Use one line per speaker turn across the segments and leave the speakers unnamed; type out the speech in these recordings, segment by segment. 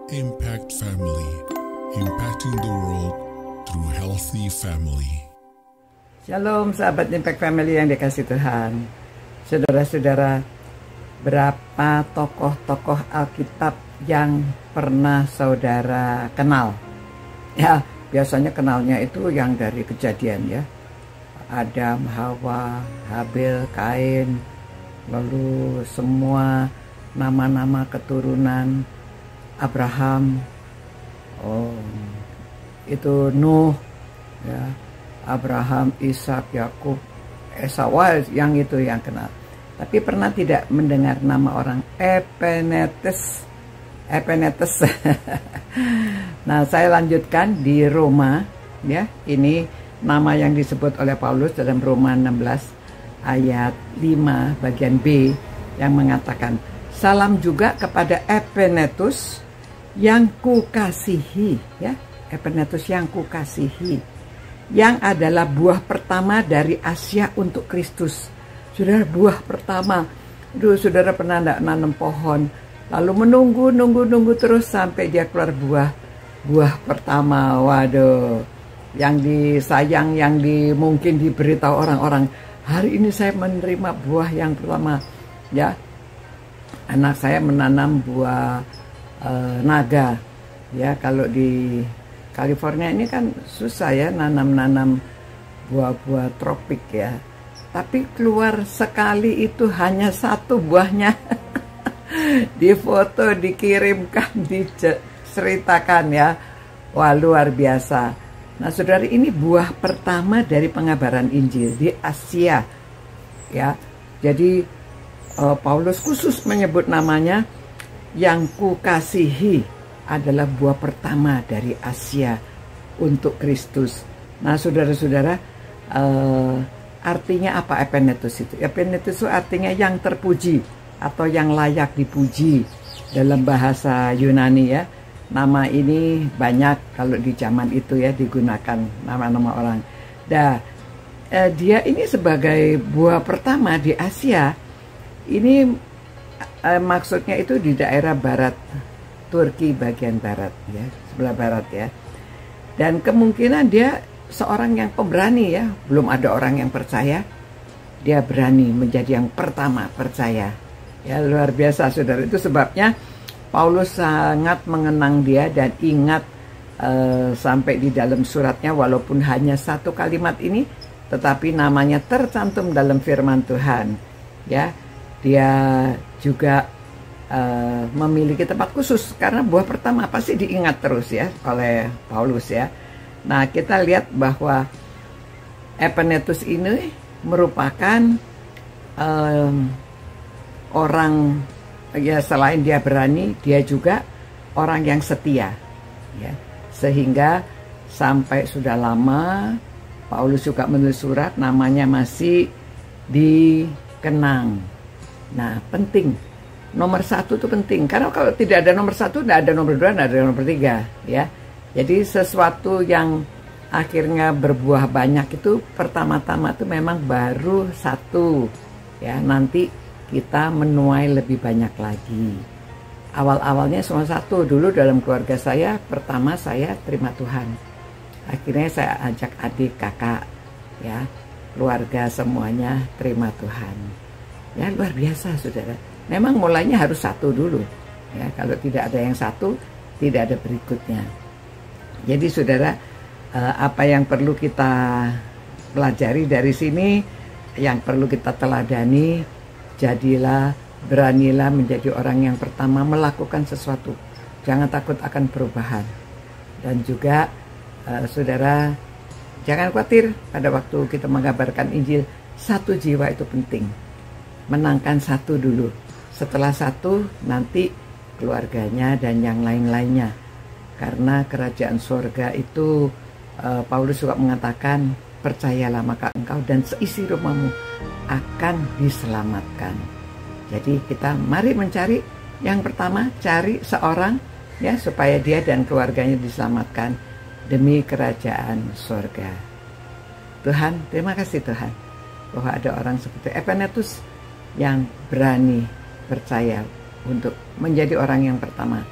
Impact Family, impacting the world through healthy family.
Shalom sahabat Impact Family yang dikasih Tuhan. Saudara-saudara, berapa tokoh-tokoh Alkitab yang pernah saudara kenal? Ya, biasanya kenalnya itu yang dari Kejadian ya. Adam, Hawa, Habil, Kain, lalu semua nama-nama keturunan Abraham, itu Nuh, ya, Abraham, Ishak, Yakub, Esau, yang itu yang kenal. Tapi pernah tidak mendengar nama orang Epenetus? Nah, saya lanjutkan di Roma, ya. Ini nama yang disebut oleh Paulus dalam Roma 16 ayat 5 bagian B yang mengatakan, salam juga kepada Epenetus yang kukasihi, ya, Epenetus yang kukasihi, yang adalah buah pertama dari Asia untuk Kristus. Saudara, buah pertama. Dulu saudara pernah enggak nanam pohon, lalu menunggu terus sampai dia keluar buah pertama. Waduh, yang disayang, yang mungkin diberitahu orang-orang, hari ini saya menerima buah yang pertama, ya. Anak saya menanam buah naga, ya. Kalau di California ini kan susah ya nanam buah-buah tropik ya. Tapi keluar sekali itu hanya satu buahnya. Difoto, dikirimkan, diceritakan ya. Wah, luar biasa. Nah, saudara, ini buah pertama dari pengabaran Injil di Asia, ya. Jadi Paulus khusus menyebut namanya yang kukasihi adalah buah pertama dari Asia untuk Kristus. Nah, saudara-saudara, artinya apa Epenetus itu? Epenetus itu artinya yang terpuji atau yang layak dipuji dalam bahasa Yunani ya. Nama ini banyak kalau di zaman itu ya digunakan nama-nama orang. Nah, dia ini sebagai buah pertama di Asia. Ini maksudnya itu di daerah barat Turki bagian barat ya, sebelah barat ya. Dan kemungkinan dia seorang yang pemberani ya, belum ada orang yang percaya, dia berani menjadi yang pertama percaya. Ya, luar biasa saudara. Itu sebabnya Paulus sangat mengenang dia dan ingat sampai di dalam suratnya, walaupun hanya satu kalimat ini, tetapi namanya tercantum dalam firman Tuhan ya. Dia juga memiliki tempat khusus karena buah pertama pasti diingat terus ya oleh Paulus ya. Nah, kita lihat bahwa Epenetus ini merupakan orang ya, selain dia berani, dia juga orang yang setia ya. Sehingga sampai sudah lama Paulus juga menulis surat, namanya masih dikenang. Nah, penting. Nomor satu itu penting. Karena kalau tidak ada nomor satu, tidak ada nomor dua, tidak ada nomor tiga. Ya. Jadi sesuatu yang akhirnya berbuah banyak itu pertama-tama itu memang baru satu. Ya, nanti kita menuai lebih banyak lagi. Awal-awalnya cuma satu. Dulu dalam keluarga saya, pertama saya terima Tuhan. Akhirnya saya ajak adik, kakak, ya, keluarga semuanya terima Tuhan. Ya, luar biasa saudara. Memang mulainya harus satu dulu ya. Kalau tidak ada yang satu, tidak ada berikutnya. Jadi saudara, apa yang perlu kita pelajari dari sini, yang perlu kita teladani, jadilah, beranilah menjadi orang yang pertama melakukan sesuatu. Jangan takut akan perubahan. Dan juga saudara, jangan khawatir pada waktu kita mengabarkan Injil, satu jiwa itu penting. Menangkan satu dulu. Setelah satu, nanti keluarganya dan yang lain-lainnya. Karena kerajaan surga itu, Paulus juga mengatakan, percayalah maka engkau dan seisi rumahmu akan diselamatkan. Jadi kita mari mencari yang pertama, cari seorang ya supaya dia dan keluarganya diselamatkan demi kerajaan surga. Tuhan, terima kasih Tuhan bahwa ada orang seperti Epenetus yang berani percaya untuk menjadi orang yang pertama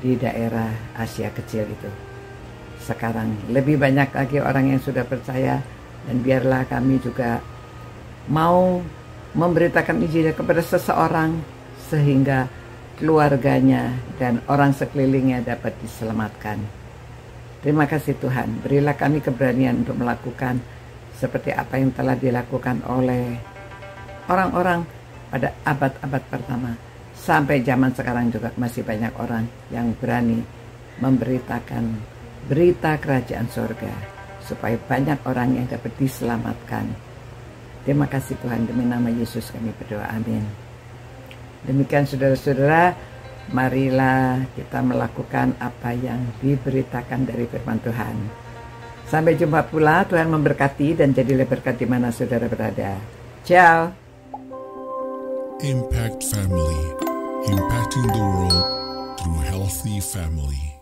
di daerah Asia kecil itu. Sekarang lebih banyak lagi orang yang sudah percaya, dan biarlah kami juga mau memberitakan Injil kepada seseorang sehingga keluarganya dan orang sekelilingnya dapat diselamatkan. Terima kasih Tuhan, berilah kami keberanian untuk melakukan seperti apa yang telah dilakukan oleh orang-orang pada abad-abad pertama. Sampai zaman sekarang juga masih banyak orang yang berani memberitakan berita kerajaan surga, supaya banyak orang yang dapat diselamatkan. Terima kasih Tuhan, demi nama Yesus kami berdoa, amin. Demikian saudara-saudara, marilah kita melakukan apa yang diberitakan dari firman Tuhan. Sampai jumpa pula, Tuhan memberkati dan jadilah berkat di mana saudara berada. Ciao.
Impact Family, impacting the world through healthy family.